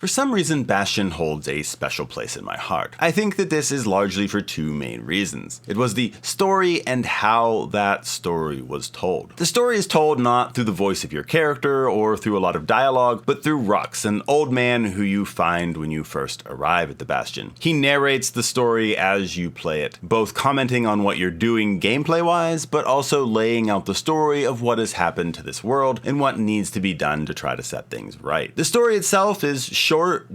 For some reason, Bastion holds a special place in my heart. I think that this is largely for two main reasons. It was the story and how that story was told. The story is told not through the voice of your character or through a lot of dialogue, but through Rux, an old man who you find when you first arrive at the Bastion. He narrates the story as you play it, both commenting on what you're doing gameplay-wise, but also laying out the story of what has happened to this world and what needs to be done to try to set things right. The story itself is short,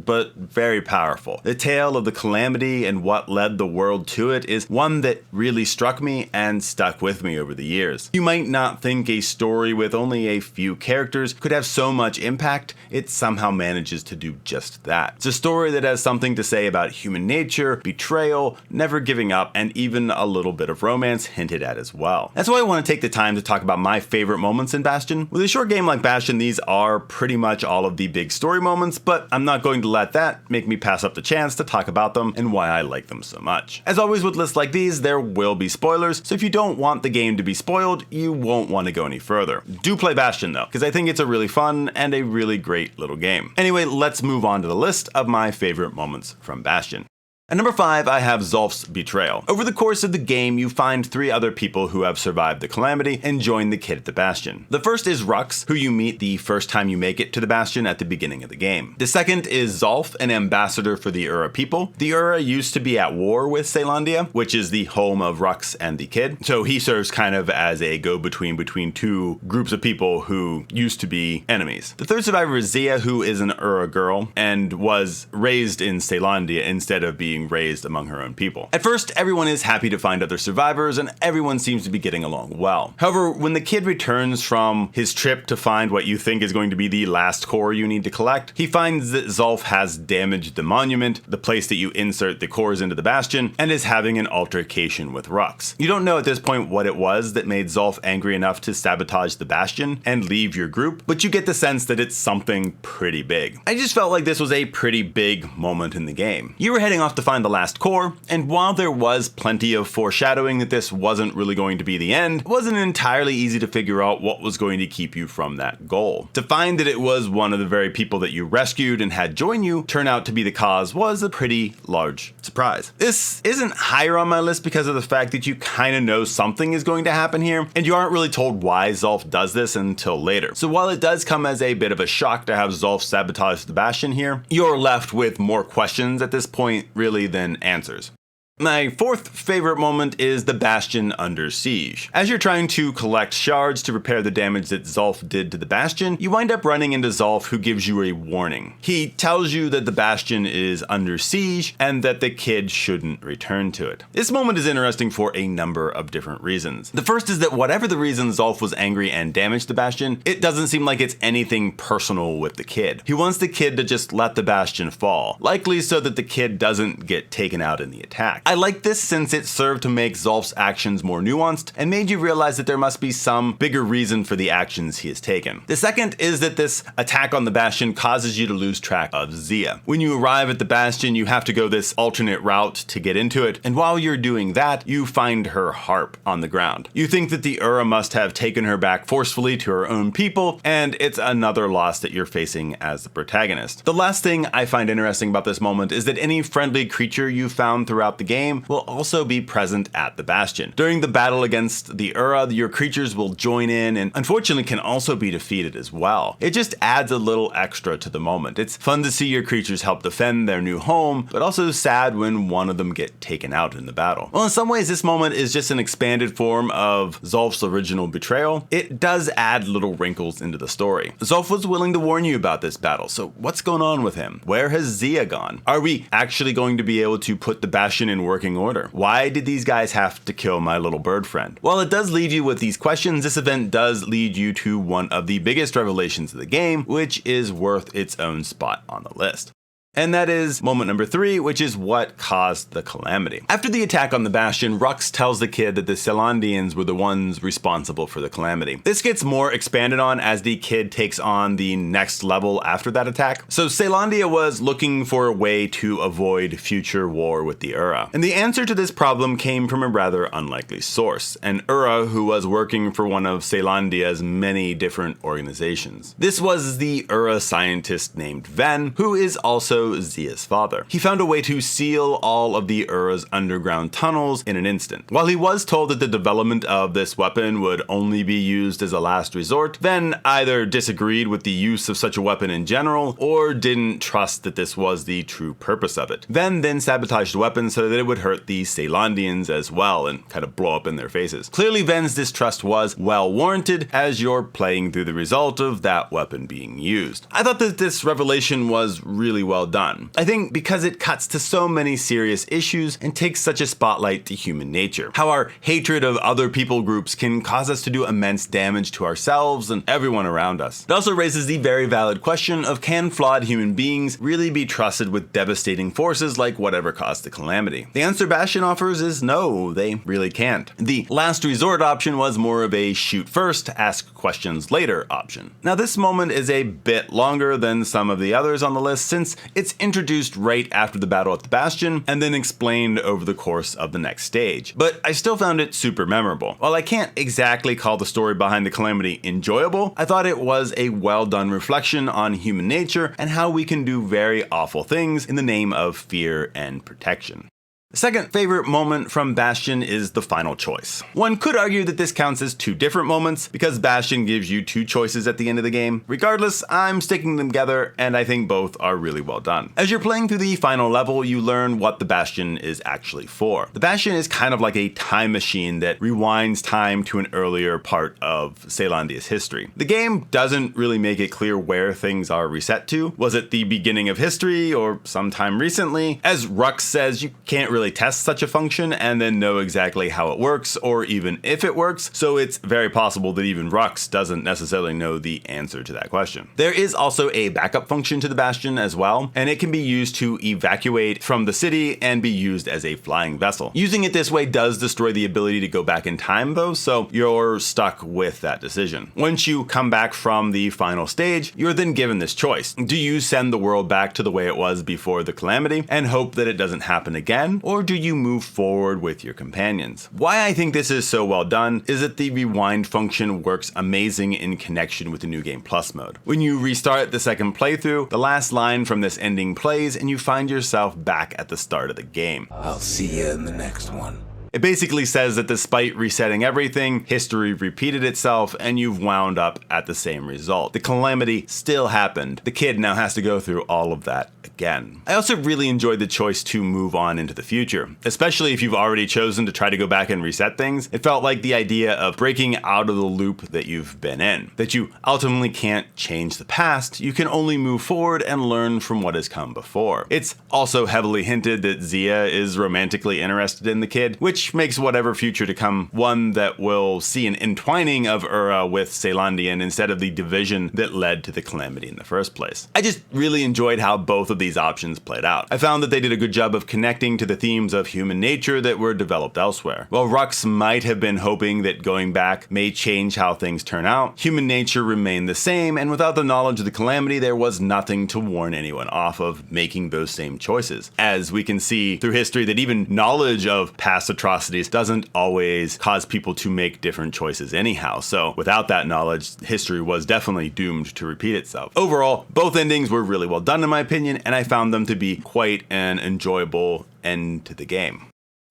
but very powerful. The tale of the calamity and what led the world to it is one that really struck me and stuck with me over the years. You might not think a story with only a few characters could have so much impact. It somehow manages to do just that. It's a story that has something to say about human nature, betrayal, never giving up, and even a little bit of romance hinted at as well. That's why I want to take the time to talk about my favorite moments in Bastion. With a short game like Bastion, these are pretty much all of the big story moments, but I'm not going to let that make me pass up the chance to talk about them and why I like them so much. As always with lists like these, there will be spoilers, so if you don't want the game to be spoiled, you won't want to go any further. Do play Bastion though, because I think it's a really fun and a really great little game. Anyway, let's move on to the list of my favorite moments from Bastion. At number 5, I have Zulf's betrayal. Over the course of the game, you find 3 other people who have survived the calamity and join the kid at the Bastion. The first is Rux, who you meet the first time you make it to the Bastion at the beginning of the game. The second is Zulf, an ambassador for the Ura people. The Ura used to be at war with Caelondia, which is the home of Rux and the kid, so he serves kind of as a go-between between two groups of people who used to be enemies. The third survivor is Zia, who is an Ura girl and was raised in Caelondia instead of being raised among her own people. At first, everyone is happy to find other survivors and everyone seems to be getting along well. However, when the kid returns from his trip to find what you think is going to be the last core you need to collect, he finds that Zulf has damaged the monument, the place that you insert the cores into the Bastion, and is having an altercation with Rux. You don't know at this point what it was that made Zulf angry enough to sabotage the Bastion and leave your group, but you get the sense that it's something pretty big. I just felt like this was a pretty big moment in the game. You were heading off to find the last core, and while there was plenty of foreshadowing that this wasn't really going to be the end, it wasn't entirely easy to figure out what was going to keep you from that goal. To find that it was one of the very people that you rescued and had join you turn out to be the cause was a pretty large surprise. This isn't higher on my list because of the fact that you kind of know something is going to happen here, and you aren't really told why Zulf does this until later. So while it does come as a bit of a shock to have Zulf sabotage the Bastion here, you're left with more questions at this point really than answers. My fourth favorite moment is the Bastion under siege. As you're trying to collect shards to repair the damage that Zulf did to the Bastion, you wind up running into Zulf, who gives you a warning. He tells you that the Bastion is under siege and that the kid shouldn't return to it. This moment is interesting for a number of different reasons. The first is that whatever the reason Zulf was angry and damaged the Bastion, it doesn't seem like it's anything personal with the kid. He wants the kid to just let the Bastion fall, likely so that the kid doesn't get taken out in the attack. I like this since it served to make Zulf's actions more nuanced and made you realize that there must be some bigger reason for the actions he has taken. The second is that this attack on the Bastion causes you to lose track of Zia. When you arrive at the Bastion, you have to go this alternate route to get into it, and while you're doing that, you find her harp on the ground. You think that the Ura must have taken her back forcefully to her own people, and it's another loss that you're facing as the protagonist. The last thing I find interesting about this moment is that any friendly creature you found throughout the game will also be present at the Bastion. During the battle against the Ura, your creatures will join in and unfortunately can also be defeated as well. It just adds a little extra to the moment. It's fun to see your creatures help defend their new home, but also sad when one of them get taken out in the battle. Well, in some ways this moment is just an expanded form of Zulf's original betrayal. It does add little wrinkles into the story. Zulf was willing to warn you about this battle, so what's going on with him? Where has Zia gone? Are we actually going to be able to put the Bastion in working order? Why did these guys have to kill my little bird friend? While it does leave you with these questions, this event does lead you to one of the biggest revelations of the game, which is worth its own spot on the list. And that is moment number 3, which is what caused the calamity. After the attack on the Bastion, Rux tells the kid that the Caelandians were the ones responsible for the calamity. This gets more expanded on as the kid takes on the next level after that attack. So Caelandia was looking for a way to avoid future war with the Ura. And the answer to this problem came from a rather unlikely source, an Ura who was working for one of Caelandia's many different organizations. This was the Ura scientist named Ven, who is also Zia's father. He found a way to seal all of the Ura's underground tunnels in an instant. While he was told that the development of this weapon would only be used as a last resort, Ven either disagreed with the use of such a weapon in general, or didn't trust that this was the true purpose of it. Ven then sabotaged the weapon so that it would hurt the Caelandians as well and kind of blow up in their faces. Clearly Ven's distrust was well warranted as you're playing through the result of that weapon being used. I thought that this revelation was really well done. I think because it cuts to so many serious issues and takes such a spotlight to human nature. How our hatred of other people groups can cause us to do immense damage to ourselves and everyone around us. It also raises the very valid question of, can flawed human beings really be trusted with devastating forces like whatever caused the calamity? The answer Bastion offers is no, they really can't. The last resort option was more of a shoot first, ask questions later option. Now this moment is a bit longer than some of the others on the list since it's introduced right after the battle at the Bastion and then explained over the course of the next stage. But I still found it super memorable. While I can't exactly call the story behind the calamity enjoyable, I thought it was a well done reflection on human nature and how we can do very awful things in the name of fear and protection. The second favorite moment from Bastion is the final choice. One could argue that this counts as two different moments because Bastion gives you two choices at the end of the game. Regardless, I'm sticking them together and I think both are really well done. As you're playing through the final level, you learn what the Bastion is actually for. The Bastion is kind of like a time machine that rewinds time to an earlier part of Caelandia's history. The game doesn't really make it clear where things are reset to. Was it the beginning of history or sometime recently? As Rux says, you can't really test such a function and then know exactly how it works or even if it works, so it's very possible that even Rux doesn't necessarily know the answer to that question. There is also a backup function to the Bastion as well, and it can be used to evacuate from the city and be used as a flying vessel. Using it this way does destroy the ability to go back in time though, so you're stuck with that decision. Once you come back from the final stage, you're then given this choice. Do you send the world back to the way it was before the calamity and hope that it doesn't happen again, or do you move forward with your companions? Why I think this is so well done is that the rewind function works amazing in connection with the New Game Plus mode. When you restart the second playthrough, the last line from this ending plays and you find yourself back at the start of the game. I'll see you in the next one. It basically says that despite resetting everything, history repeated itself and you've wound up at the same result. The calamity still happened. The kid now has to go through all of that again. I also really enjoyed the choice to move on into the future, especially if you've already chosen to try to go back and reset things. It felt like the idea of breaking out of the loop that you've been in, that you ultimately can't change the past, you can only move forward and learn from what has come before. It's also heavily hinted that Zia is romantically interested in the kid, which makes whatever future to come one that will see an entwining of Ura with Caelandian instead of the division that led to the calamity in the first place. I just really enjoyed how both of these options played out. I found that they did a good job of connecting to the themes of human nature that were developed elsewhere. While Rux might have been hoping that going back may change how things turn out, human nature remained the same, and without the knowledge of the calamity, there was nothing to warn anyone off of making those same choices. As we can see through history that even knowledge of past atrocities doesn't always cause people to make different choices anyhow, so without that knowledge, history was definitely doomed to repeat itself. Overall, both endings were really well done in my opinion, and I found them to be quite an enjoyable end to the game.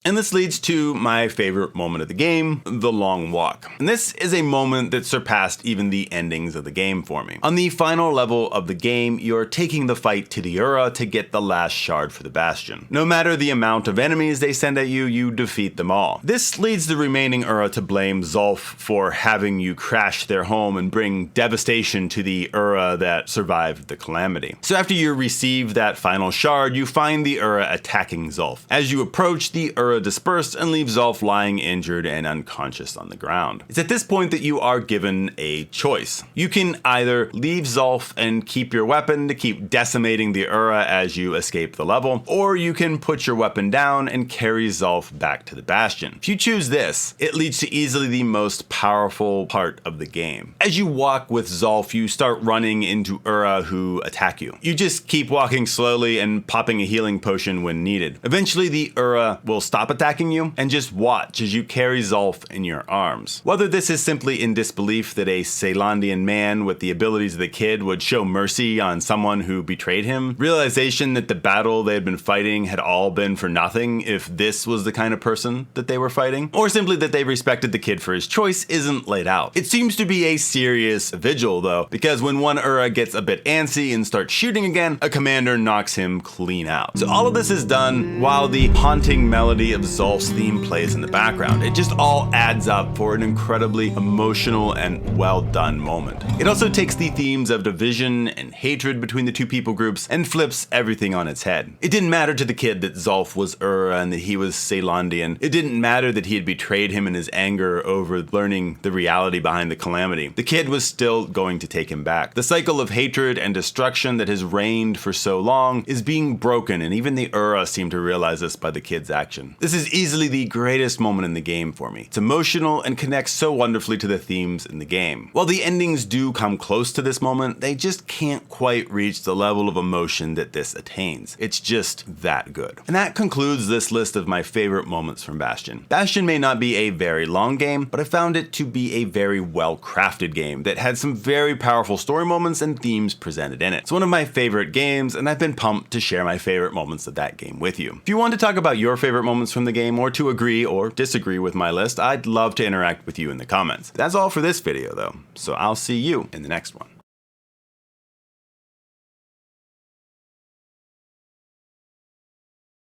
And this leads to my favorite moment of the game, the long walk. And this is a moment that surpassed even the endings of the game for me. On the final level of the game, you're taking the fight to the Ura to get the last shard for the Bastion. No matter the amount of enemies they send at you, you defeat them all. This leads the remaining Ura to blame Zulf for having you crash their home and bring devastation to the Ura that survived the calamity. So after you receive that final shard, you find the Ura attacking Zulf. As you approach, the Ura Ura dispersed and leave Zolf lying injured and unconscious on the ground. It's at this point that you are given a choice. You can either leave Zolf and keep your weapon to keep decimating the Ura as you escape the level, or you can put your weapon down and carry Zolf back to the Bastion. If you choose this, it leads to easily the most powerful part of the game. As you walk with Zolf, you start running into Ura who attack you. You just keep walking slowly and popping a healing potion when needed. Eventually the Ura will stop attacking you and just watch as you carry Zolf in your arms. Whether this is simply in disbelief that a Ceylandian man with the abilities of the kid would show mercy on someone who betrayed him, realization that the battle they had been fighting had all been for nothing if this was the kind of person that they were fighting, or simply that they respected the kid for his choice isn't laid out. It seems to be a serious vigil though, because when one Ura gets a bit antsy and starts shooting again, a commander knocks him clean out. So all of this is done while the haunting melody of Zolf's theme plays in the background. It just all adds up for an incredibly emotional and well done moment. It also takes the themes of division and hatred between the two people groups and flips everything on its head. It didn't matter to the kid that Zolf was Ura and that he was Ceylandian. It didn't matter that he had betrayed him in his anger over learning the reality behind the calamity. The kid was still going to take him back. The cycle of hatred and destruction that has reigned for so long is being broken, and even the Ura seem to realize this by the kid's action. This is easily the greatest moment in the game for me. It's emotional and connects so wonderfully to the themes in the game. While the endings do come close to this moment, they just can't quite reach the level of emotion that this attains. It's just that good. And that concludes this list of my favorite moments from Bastion. Bastion may not be a very long game, but I found it to be a very well-crafted game that had some very powerful story moments and themes presented in it. It's one of my favorite games, and I've been pumped to share my favorite moments of that game with you. If you want to talk about your favorite moments from the game, or to agree or disagree with my list, I'd love to interact with you in the comments. That's all for this video though, so I'll see you in the next one.